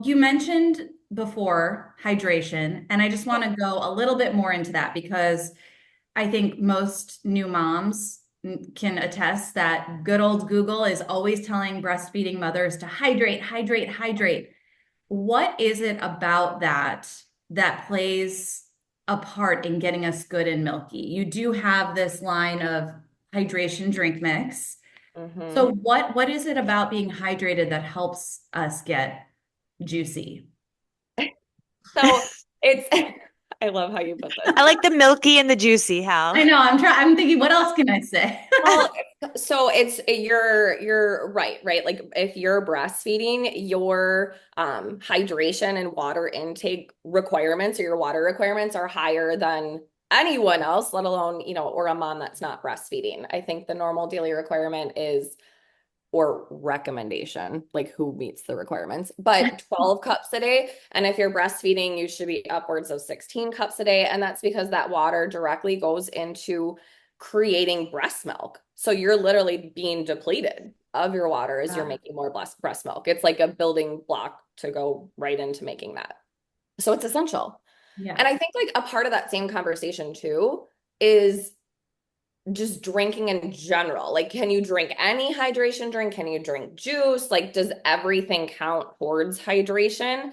You mentioned before hydration, and I just want to go a little bit more into that because I think most new moms can attest that good old Google is always telling breastfeeding mothers to hydrate, hydrate, hydrate. What is it about that plays a part in getting us good and milky? You do have this line of hydration drink mix. So Hmm. what is it about being hydrated that helps us get juicy? So it's, I love how you put this. I like the milky and the juicy, I Hal. know, I'm thinking, what else can I say? Well, so it's you're right? Like if you're breastfeeding, your hydration and water intake requirements or your water requirements are higher than anyone else, let alone, or a mom that's not breastfeeding. I think the normal daily requirement is or recommendation, like who meets the requirements, but 12 cups a day. And if you're breastfeeding, you should be upwards of 16 cups a day. And that's because that water directly goes into creating breast milk. So you're literally being depleted of your water as you're Ah, making more breast milk. It's like a building block to go right into making that. So it's essential. And yes. I think like a part of that same conversation too is just drinking in general. Like, can you drink any hydration drink? Can you drink juice? Like, does everything count towards hydration?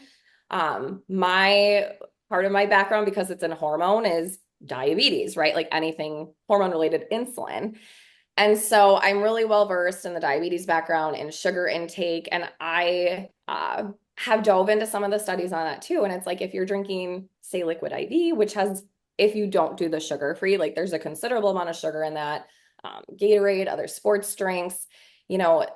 My part of my background, because it's in hormone, is diabetes, right? Like anything hormone related insulin. And so I'm really well versed in the diabetes background and sugar intake. And I have dove into some of the studies on that too. And it's like if you're drinking, say, liquid IV, which has, if you don't do the sugar free, like there's a considerable amount of sugar in that, Gatorade, other sports drinks, you know,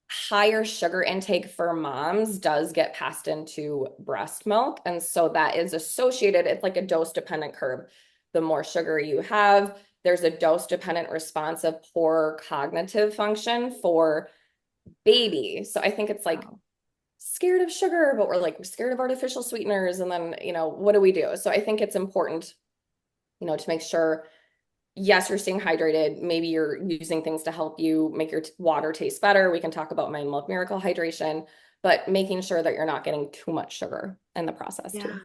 higher sugar intake for moms does get passed into breast milk. And so that is associated, it's like a dose dependent curve. The more sugar you have, there's a dose dependent response of poor cognitive function for baby. So I think it's like Wow. scared of sugar, but we're scared of artificial sweeteners. And then, what do we do? So I think it's important, to make sure, yes, you're staying hydrated. Maybe you're using things to help you make your water taste better. We can talk about my Milk Miracle hydration, but making sure that you're not getting too much sugar in the process Yeah. too.